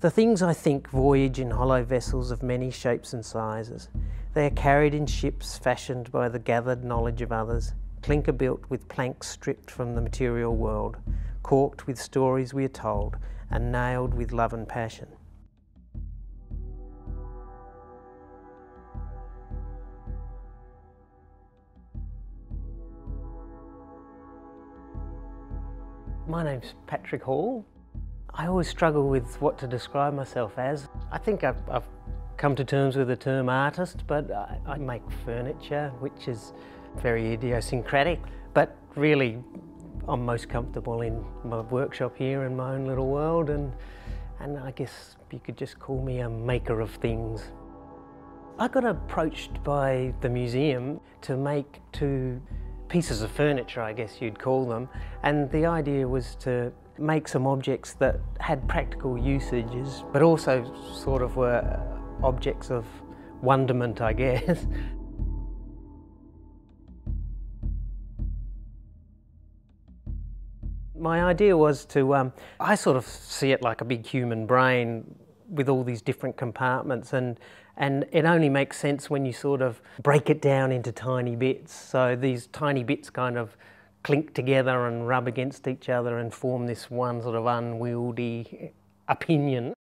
The things I think voyage in hollow vessels of many shapes and sizes. They are carried in ships fashioned by the gathered knowledge of others, clinker built with planks stripped from the material world, corked with stories we are told, and nailed with love and passion. My name's Patrick Hall. I always struggle with what to describe myself as. I think I've come to terms with the term artist, but I make furniture, which is very idiosyncratic. But really, I'm most comfortable in my workshop here in my own little world, and I guess you could just call me a maker of things. I got approached by the museum to make two pieces of furniture, I guess you'd call them, and the idea was to make some objects that had practical usages, but also sort of were objects of wonderment, I guess. My idea was to, I sort of see it like a big human brain with all these different compartments, and it only makes sense when you sort of break it down into tiny bits. So these tiny bits kind of clink together and rub against each other and form this one sort of unwieldy opinion.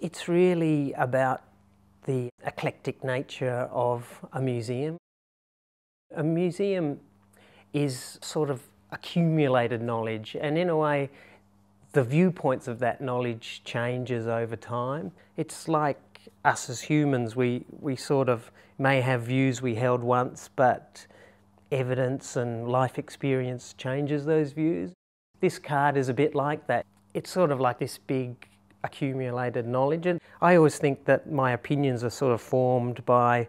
It's really about the eclectic nature of a museum. A museum is sort of accumulated knowledge, and in a way the viewpoints of that knowledge changes over time. It's like us as humans, we sort of may have views we held once, but evidence and life experience changes those views. This card is a bit like that. It's sort of like this big accumulated knowledge, and I always think that my opinions are sort of formed by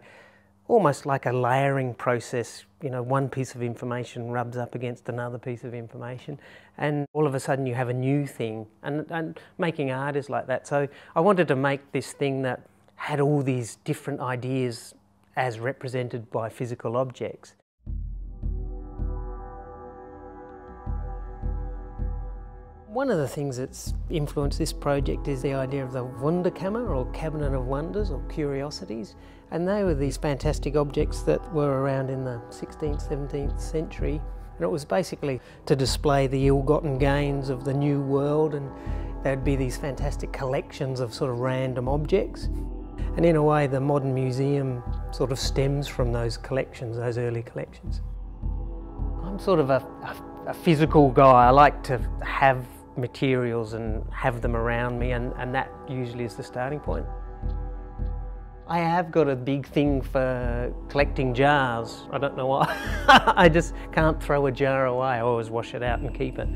almost like a layering process. You know, one piece of information rubs up against another piece of information, and all of a sudden you have a new thing, and making art is like that. So I wanted to make this thing that had all these different ideas as represented by physical objects. One of the things that's influenced this project is the idea of the Wunderkammer, or Cabinet of Wonders, or Curiosities. And they were these fantastic objects that were around in the 16th, 17th century. And it was basically to display the ill-gotten gains of the New World, and there'd be these fantastic collections of sort of random objects. And in a way, the modern museum sort of stems from those collections, those early collections. I'm sort of a physical guy. I like to have materials and have them around me, and that usually is the starting point. I have got a big thing for collecting jars. I don't know why. I just can't throw a jar away. I always wash it out and keep it.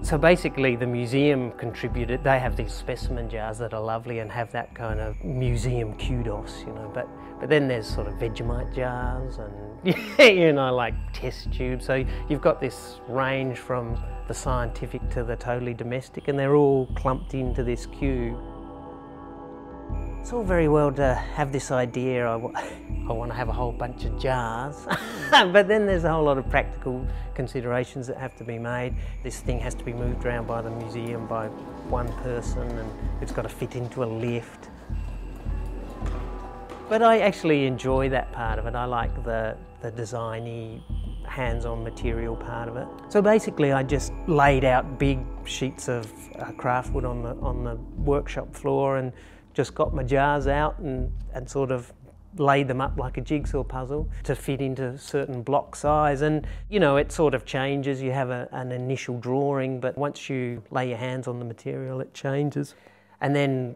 So basically the museum contributed. They have these specimen jars that are lovely and have that kind of museum kudos, you know, but then there's sort of Vegemite jars and, you know, like test tubes. So you've got this range from the scientific to the totally domestic, and they're all clumped into this cube. It's all very well to have this idea, I want to have a whole bunch of jars, but then there's a whole lot of practical considerations that have to be made. This thing has to be moved around by the museum by one person, and it's got to fit into a lift. But I actually enjoy that part of it. I like the designy, hands-on material part of it. So basically I just laid out big sheets of craft wood on the workshop floor, and just got my jars out and sort of laid them up like a jigsaw puzzle to fit into certain block size. And you know, it sort of changes. You have an initial drawing, but once you lay your hands on the material, it changes. And then,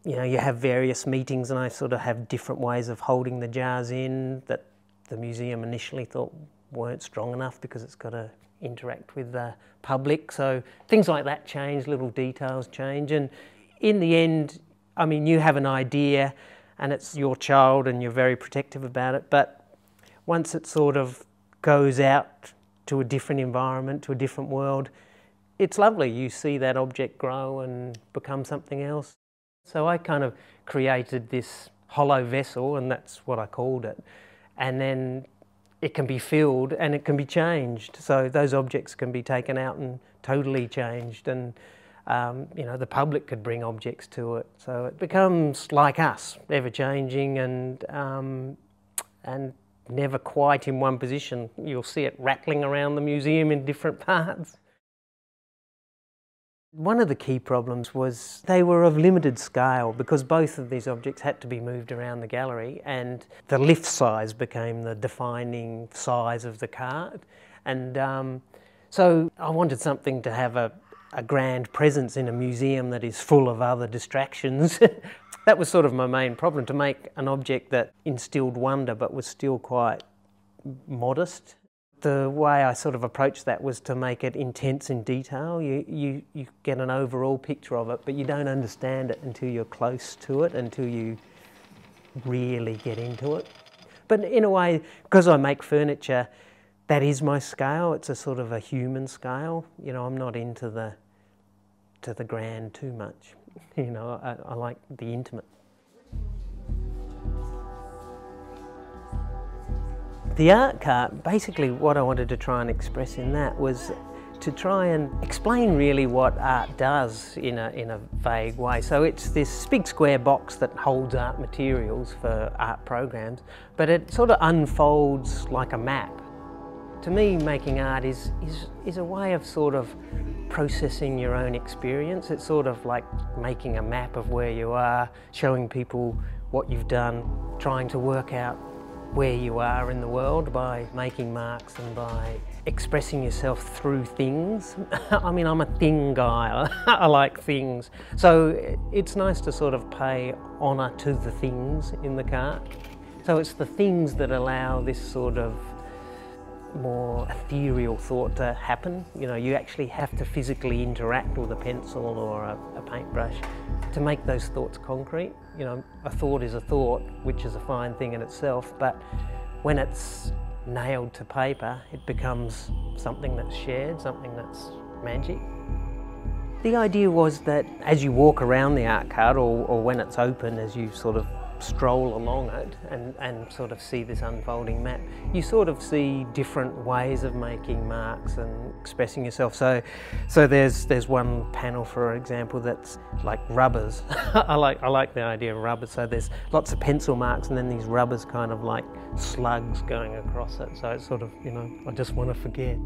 you know, you have various meetings, and I sort of have different ways of holding the jars in that the museum initially thought weren't strong enough because it's got to interact with the public. So things like that change, little details change, and in the end, I mean, you have an idea and it's your child and you're very protective about it, but once it sort of goes out to a different environment, to a different world, it's lovely. You see that object grow and become something else. So I kind of created this hollow vessel, and that's what I called it. And then it can be filled and it can be changed. So those objects can be taken out and totally changed. And You know, the public could bring objects to it. So it becomes like us, ever-changing and never quite in one position. You'll see it rattling around the museum in different parts. One of the key problems was they were of limited scale because both of these objects had to be moved around the gallery, and the lift size became the defining size of the cart. And so I wanted something to have a grand presence in a museum that is full of other distractions. That was sort of my main problem, to make an object that instilled wonder but was still quite modest. The way I sort of approached that was to make it intense in detail. You get an overall picture of it, but you don't understand it until you're close to it, until you really get into it. But in a way, because I make furniture, that is my scale. It's a sort of a human scale. You know, I'm not into the grand too much. You know, I like the intimate. The art cart, basically what I wanted to try and express in that was to try and explain really what art does in a vague way. So it's this big square box that holds art materials for art programs, but it sort of unfolds like a map. To me, making art is a way of sort of processing your own experience. It's sort of like making a map of where you are, showing people what you've done, trying to work out where you are in the world by making marks and by expressing yourself through things. I mean, I'm a thing guy. I like things. So it's nice to sort of pay honour to the things in the cart. So it's the things that allow this sort of more ethereal thought to happen. You know, you actually have to physically interact with a pencil or a paintbrush to make those thoughts concrete. You know, a thought is a thought, which is a fine thing in itself, but when it's nailed to paper, it becomes something that's shared, something that's magic. The idea was that as you walk around the art cart, or when it's open, as you sort of stroll along it and sort of see this unfolding map, you sort of see different ways of making marks and expressing yourself. So there's one panel, for example, that's like rubbers. I like the idea of rubbers. So there's lots of pencil marks and then these rubbers kind of like slugs going across it. So it's sort of, you know, I just want to forget.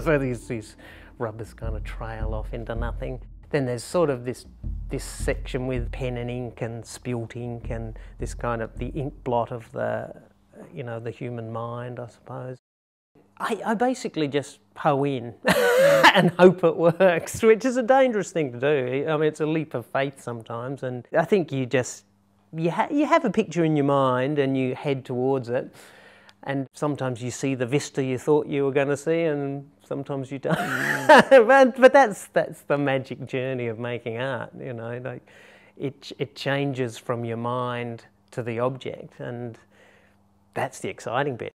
So these rubbers kind of trail off into nothing. Then there's sort of this section with pen and ink and spilt ink and this kind of the ink blot of the, you know, the human mind, I suppose. I basically just hoe in and hope it works, which is a dangerous thing to do. I mean, it's a leap of faith sometimes, and I think you have a picture in your mind and you head towards it, and sometimes you see the vista you thought you were going to see, and sometimes you don't. but that's the magic journey of making art, you know. Like it changes from your mind to the object, and that's the exciting bit.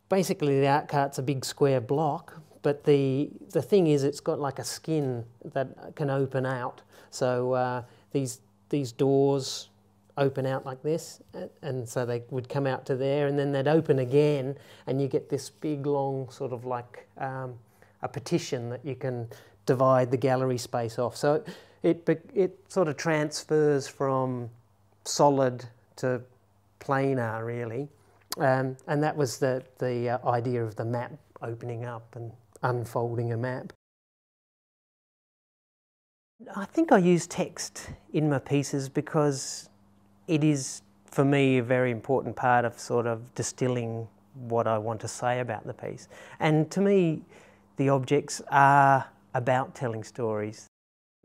Basically, the art cart's a big square block, but the thing is, it's got like a skin that can open out. So these doors open out like this, and so they would come out to there, and then they'd open again, and you get this big long sort of like a partition that you can divide the gallery space off. So it sort of transfers from solid to planar, really, and that was the idea of the map opening up and unfolding a map. I think I use text in my pieces because it is, for me, a very important part of sort of distilling what I want to say about the piece. And to me, the objects are about telling stories.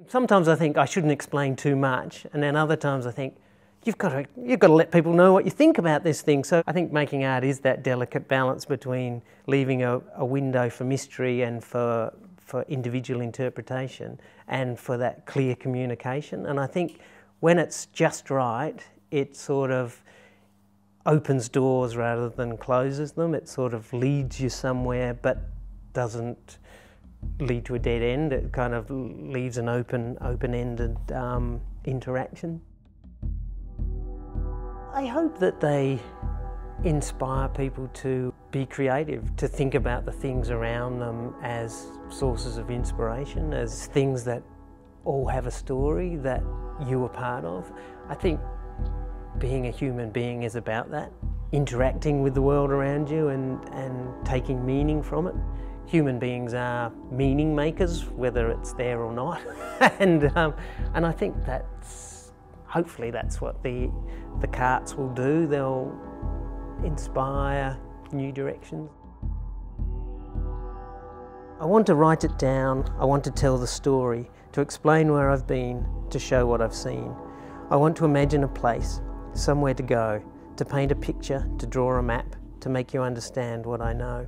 Sometimes I think I shouldn't explain too much, and then other times I think, you've got to let people know what you think about this thing. So I think making art is that delicate balance between leaving a window for mystery and for individual interpretation, and for that clear communication. And I think when it's just right, it sort of opens doors rather than closes them. It sort of leads you somewhere but doesn't lead to a dead end. It kind of leaves an open-ended interaction. I hope that they inspire people to be creative, to think about the things around them as sources of inspiration, as things that all have a story that you are part of. I think being a human being is about that, interacting with the world around you and taking meaning from it. Human beings are meaning makers, whether it's there or not. and I think hopefully that's what the carts will do. They'll inspire new directions. I want to write it down, I want to tell the story, to explain where I've been, to show what I've seen. I want to imagine a place, somewhere to go, to paint a picture, to draw a map, to make you understand what I know.